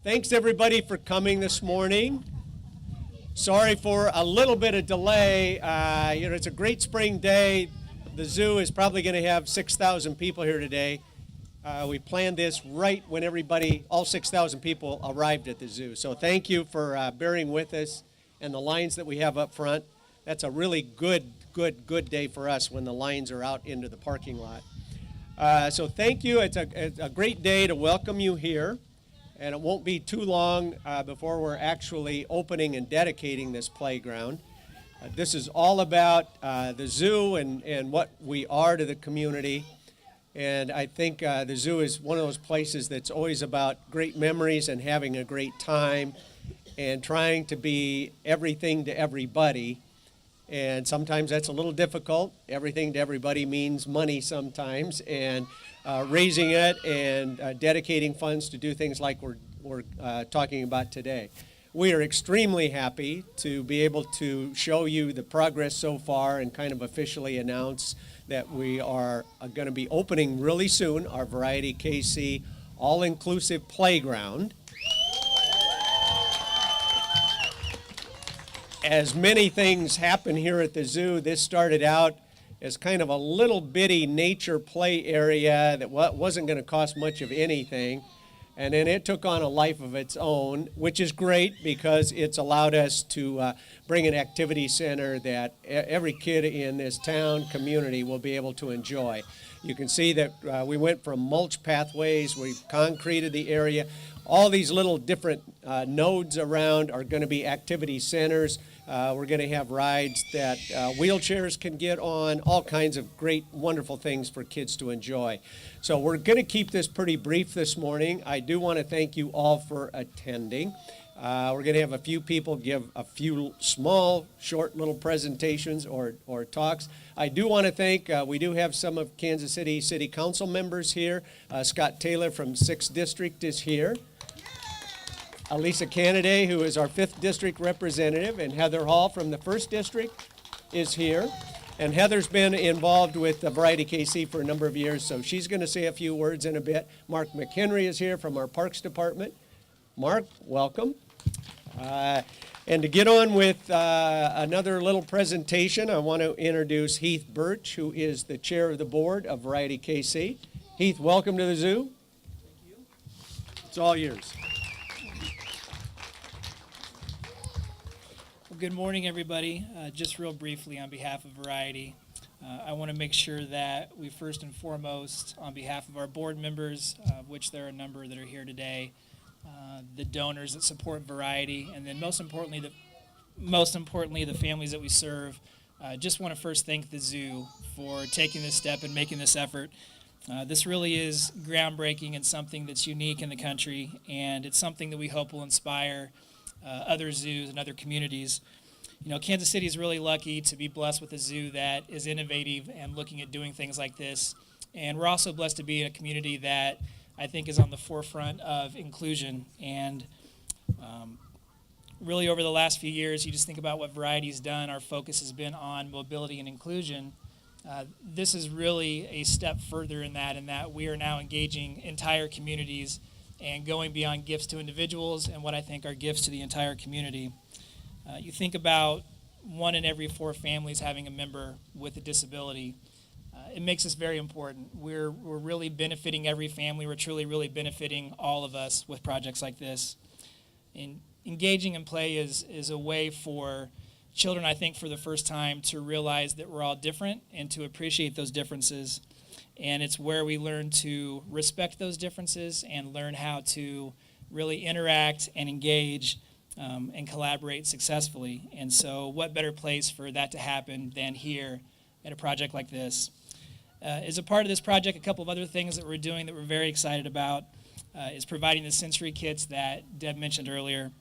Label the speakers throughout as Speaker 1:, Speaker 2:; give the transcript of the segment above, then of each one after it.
Speaker 1: Thanks everybody for coming this morning. Sorry for a little bit of delay. It's a great spring day. The zoo is probably going to have 6,000 people here today. We planned this right when all 6,000 people arrived at the zoo. So thank you for bearing with us and the lines that we have up front. That's a really good day for us when the lines are out into the parking lot. So thank you. It's a great day to welcome you here. And it won't be too long before we're actually opening and dedicating this playground. This is all about the zoo and what we are to the community. And I think the zoo is one of those places that's always about great memories and having a great time and trying to be everything to everybody. And sometimes that's a little difficult. Everything to everybody means money sometimes, and raising it and dedicating funds to do things like we're talking about today. We are extremely happy to be able to show you the progress so far and kind of officially announce that we are going to be opening really soon our Variety KC all-inclusive playground. As many things happen here at the zoo, this started out as kind of a little bitty nature play area that wasn't going to cost much of anything. And then it took on a life of its own, which is great because it's allowed us to bring an activity center that every kid in this town community will be able to enjoy. You can see that we went from mulch pathways, we've concreted the area. All these little different nodes around are going to be activity centers. We're going to have rides that wheelchairs can get on, all kinds of great, wonderful things for kids to enjoy. So we're going to keep this pretty brief this morning. I do want to thank you all for attending. We're going to have a few people give a few small, short little presentations or talks. I do want to thank, we do have some of Kansas City City Council members here. Scott Taylor from 6th District is here. Elisa Canaday, who is our 5th District representative, and Heather Hall from the 1st District is here. And Heather's been involved with the Variety KC for a number of years, so she's going to say a few words in a bit. Mark McHenry is here from our Parks Department. Mark, welcome. And to get on with another little presentation, I want to introduce Heath Birch, who is the chair of the board of Variety KC. Heath, welcome to the zoo.
Speaker 2: Thank you.
Speaker 1: It's all yours.
Speaker 2: Well, good morning, everybody. Just real briefly on behalf of Variety, I want to make sure that we first and foremost, on behalf of our board members, of which there are a number that are here today, the donors that support Variety, and then most importantly, the families that we serve. Just want to first thank the zoo for taking this step and making this effort. This really is groundbreaking and something that's unique in the country, and it's something that we hope will inspire other zoos and other communities. You know, Kansas City is really lucky to be blessed with a zoo that is innovative and looking at doing things like this. And we're also blessed to be in a community that I think is on the forefront of inclusion. And really over the last few years, you just think about what Variety's done. Our focus has been on mobility and inclusion. This is really a step further in that we are now engaging entire communities and going beyond gifts to individuals and what I think are gifts to the entire community. You think about 1 in every 4 families having a member with a disability. It makes us very important. We're really benefiting every family. We're truly really benefiting all of us with projects like this. And engaging in play is a way for children, I think, for the first time to realize that we're all different and to appreciate those differences. And it's where we learn to respect those differences and learn how to really interact and engage and collaborate successfully. And so what better place for that to happen than here at a project like this? As a part of this project, a couple of other things that we're doing that we're very excited about is providing the sensory kits that Deb mentioned earlier.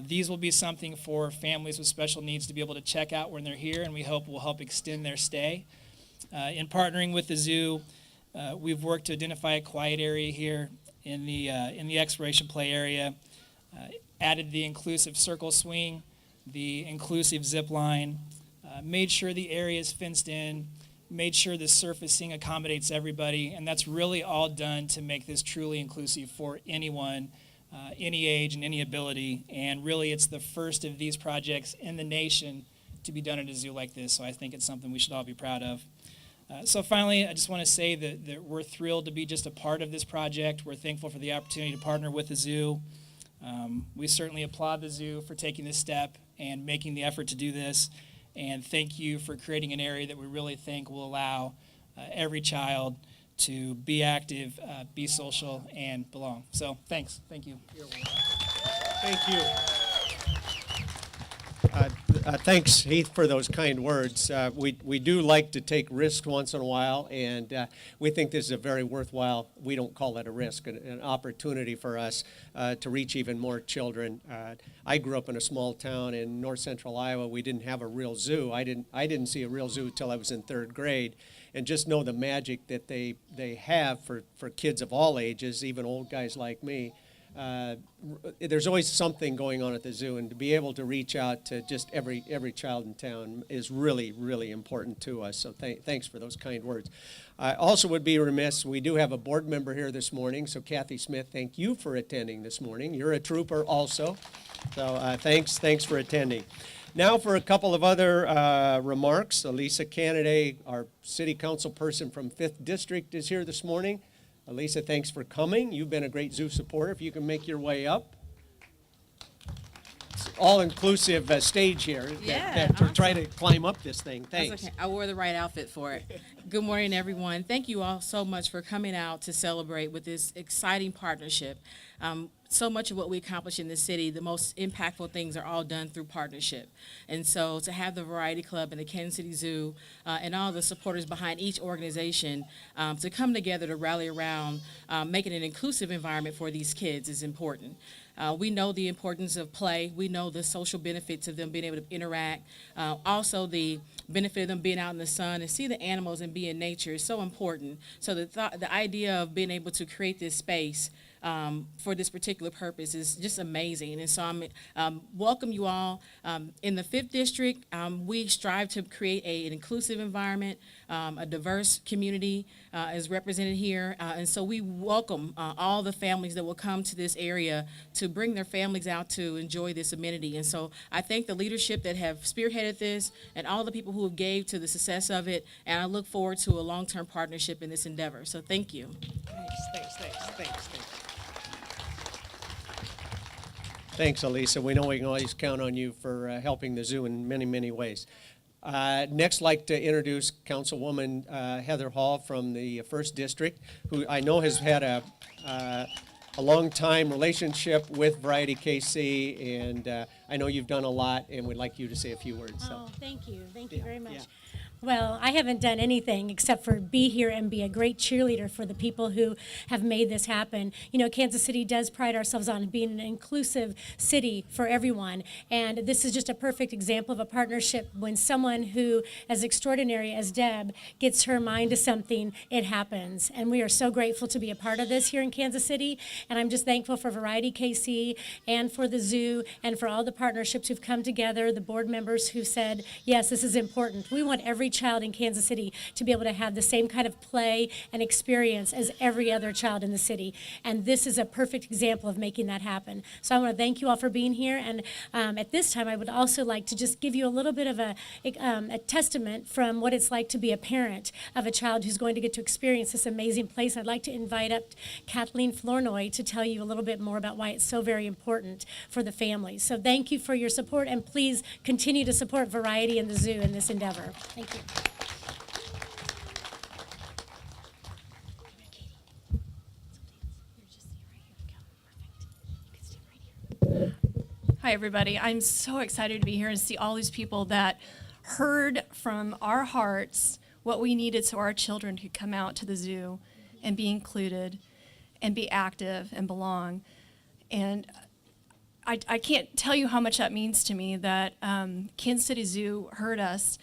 Speaker 2: These will be something for families with special needs to be able to check out when they're here, and we hope will help extend their stay. In partnering with the zoo, we've worked to identify a quiet area here in the exploration play area, added the inclusive circle swing, the inclusive zip line, made sure the area is fenced in, made sure the surfacing accommodates everybody, and that's really all done to make this truly inclusive for anyone any age and any ability. And really, it's the first of these projects in the nation to be done at a zoo like this. So I think it's something we should all be proud of. So finally, I just want to say that we're thrilled to be just a part of this project. We're thankful for the opportunity to partner with the zoo. We certainly applaud the zoo for taking this step and making the effort to do this. And thank you for creating an area that we really think will allow every child to be active, be social, and belong. So thanks. Thank you.
Speaker 1: Thank you. Thanks, Heath, for those kind words. We do like to take risks once in a while, and we think this is a very worthwhile, we don't call it a risk, an opportunity for us to reach even more children. I grew up in a small town in north central Iowa. We didn't have a real zoo. I didn't see a real zoo until I was in third grade, and just know the magic that they have for kids of all ages, even old guys like me. There's always something going on at the zoo, and to be able to reach out to just every child in town is really, really important to us. So thanks for those kind words. I also would be remiss, we do have a board member here this morning, so Kathy Smith, thank you for attending this morning. You're a trooper also, so thanks for attending. Now for a couple of other remarks. Elisa Canaday, our city council person from 5th District, is here this morning. Elisa, thanks for coming. You've been a great zoo supporter. If you can make your way up. It's all-inclusive stage here to try to climb up this thing. Thanks.
Speaker 3: That's okay. I wore the right outfit for it. Good morning, everyone. Thank you all so much for coming out to celebrate with this exciting partnership. So much of what we accomplish in the city, the most impactful things are all done through partnership. And so to have the Variety Club and the Kansas City Zoo and all the supporters behind each organization to come together to rally around making an inclusive environment for these kids is important. We know the importance of play. We know the social benefits of them being able to interact. Also the benefit of them being out in the sun and see the animals and be in nature is so important. So the idea of being able to create this space for this particular purpose is just amazing. And so I'm welcome you all. In the 5th District, we strive to create an inclusive environment. A diverse community is represented here. And so we welcome all the families that will come to this area to bring their families out to enjoy this amenity. And so I thank the leadership that have spearheaded this and all the people who have gave to the success of it. And I look forward to a long-term partnership in this endeavor. So thank you.
Speaker 1: Thanks. Thanks, Elisa. We know we can always count on you for helping the zoo in many, many ways. Next, I'd like to introduce Councilwoman Heather Hall from the 1st District, who I know has had a long-time relationship with Variety KC, and I know you've done a lot, and we'd like you to say a few words.
Speaker 4: Oh, thank you. Thank you very much. Well, I haven't done anything except for be here and be a great cheerleader for the people who have made this happen. You know, Kansas City does pride ourselves on being an inclusive city for everyone, and this is just a perfect example of a partnership. When someone who, as extraordinary as Deb, gets her mind to something, it happens. And we are so grateful to be a part of this here in Kansas City, and I'm just thankful for Variety KC and for the zoo and for all the partnerships who've come together, the board members who said, yes, this is important. We want every child in Kansas City to be able to have the same kind of play and experience as every other child in the city. And this is a perfect example of making that happen. So I want to thank you all for being here. And at this time, I would also like to just give you a little bit of a testament from what it's like to be a parent of a child who's going to get to experience this amazing place. I'd like to invite up Kathleen Flournoy to tell you a little bit more about why it's so very important for the families. So thank you for your support, and please continue to support Variety and the zoo in this endeavor. Thank you.
Speaker 5: Hi, everybody. I'm so excited to be here and see all these people that heard from our hearts what we needed so our children could come out to the zoo and be included and be active and belong. And I can't tell you how much that means to me that Kansas City Zoo heard us,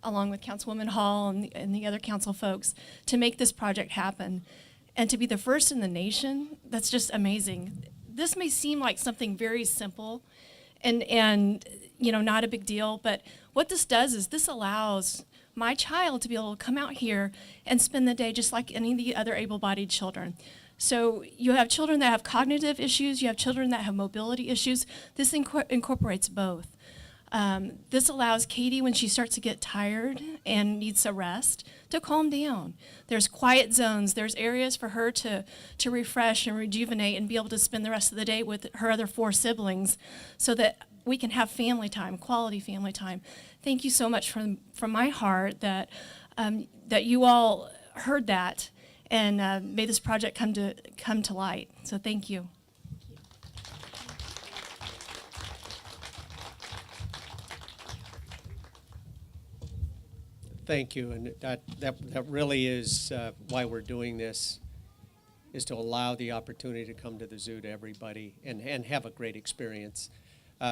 Speaker 5: along with Councilwoman Hall and the other council folks, to make this project happen. And to be the first in the nation, that's just amazing. This may seem like something very simple and you know, not a big deal, but what this does is this allows my child to be able to come out here and spend the day just like any of the other able-bodied children. So you have children that have cognitive issues, you have children that have mobility issues. This incorporates both. This allows Katie, when she starts to get tired and needs a rest, to calm down. There's quiet zones. There's areas for her to refresh and rejuvenate and be able to spend the rest of the day with her other 4 siblings so that we can have family time, quality family time. Thank you so much from my heart that you all heard that and made this project come to light. So thank you.
Speaker 1: Thank you, and that really is why we're doing this, is to allow the opportunity to come to the zoo to everybody and have a great experience.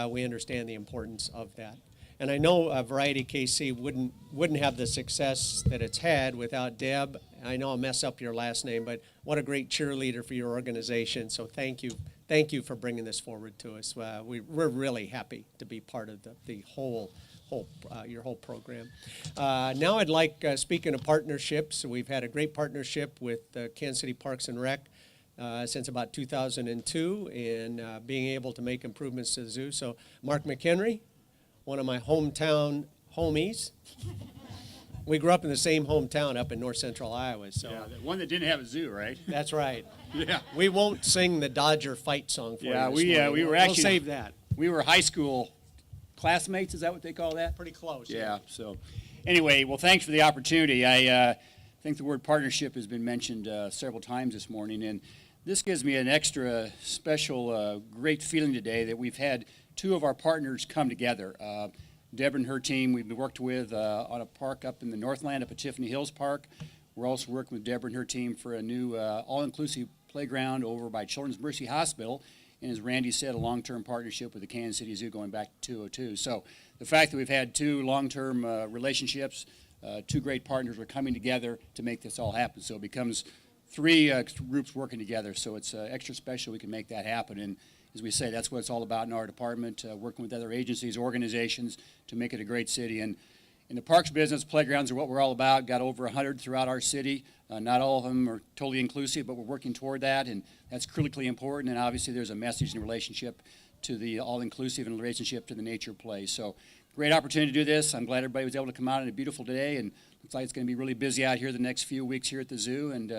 Speaker 1: We understand the importance of that. And I know Variety KC wouldn't have the success that it's had without Deb. I know I'll mess up your last name, but what a great cheerleader for your organization. So thank you for bringing this forward to us. We're really happy to be part of your whole program. Now I'd like, speaking of partnerships, we've had a great partnership with Kansas City Parks and Rec since about 2002 in being able to make improvements to the zoo. So Mark McHenry, one of my hometown homies. We grew up in the same hometown up in north central Iowa. So
Speaker 6: yeah, the one that didn't have a zoo, right?
Speaker 1: That's right.
Speaker 6: Yeah.
Speaker 1: We won't sing the Dodger fight song for you this
Speaker 6: we
Speaker 1: morning.
Speaker 6: were actually,
Speaker 1: we'll save that.
Speaker 6: We were high school classmates, is that what they call that?
Speaker 1: Pretty close.
Speaker 6: Yeah, so anyway, well, thanks for the opportunity. I think the word partnership has been mentioned several times this morning, and this gives me an extra special, great feeling today that we've had 2 of our partners come together. Deborah and her team we've worked with on a park up in the Northland up at Tiffany Hills Park. We're also working with Deborah and her team for a new all-inclusive playground over by Children's Mercy Hospital. And as Randy said, a long-term partnership with the Kansas City Zoo going back to 2002. So the fact that we've had 2 long-term relationships, 2 great partners are coming together to make this all happen. So it becomes 3 groups working together. So it's extra special we can make that happen. And as we say, that's what it's all about in our department, working with other agencies, organizations to make it a great city. And in the parks business, playgrounds are what we're all about. Got over 100 throughout our city. Not all of them are totally inclusive, but we're working toward that, and that's critically important. And obviously, there's a message in relationship to the all-inclusive and relationship to the nature play. So, great opportunity to do this. I'm glad everybody was able to come out on a beautiful day, and looks like it's going to be really busy out here the next few weeks here at the zoo. And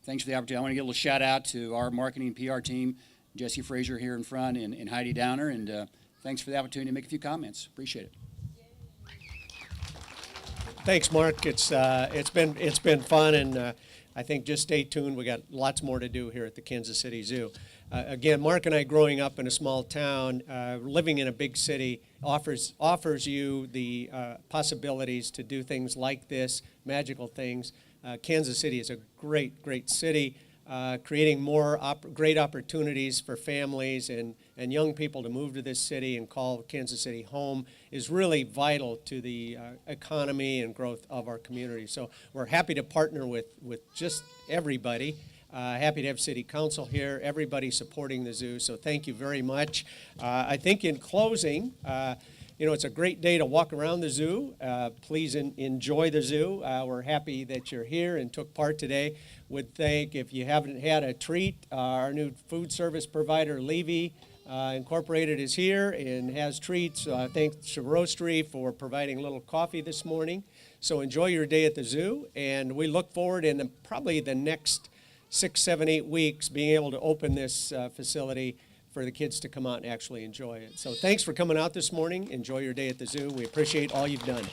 Speaker 6: thanks for the opportunity. I want to give a little shout out to our marketing PR team, Jesse Frazier here in front, and Heidi Downer. And thanks for the opportunity to make a few comments. Appreciate it.
Speaker 1: Thanks, Mark. It's been fun, and I think just stay tuned. We got lots more to do here at the Kansas City Zoo. Again, Mark and I, growing up in a small town, living in a big city, offers you the possibilities to do things like this, magical things. Kansas City is a great city, creating more great opportunities for families and young people to move to this city and call Kansas City home is really vital to the economy and growth of our community. So we're happy to partner with just everybody. Happy to have City Council here, everybody supporting the zoo, so thank you very much. I think in closing, it's a great day to walk around the zoo. Please enjoy the zoo. We're happy that you're here and took part today. Would thank, if you haven't had a treat, our new food service provider, Levy Incorporated, is here and has treats. Thanks to Roastery for providing a little coffee this morning. So enjoy your day at the zoo, and we look forward in probably the next 6, 7, 8 weeks being able to open this facility for the kids to come out and actually enjoy it. So thanks for coming out this morning. Enjoy your day at the zoo. We appreciate all you've done.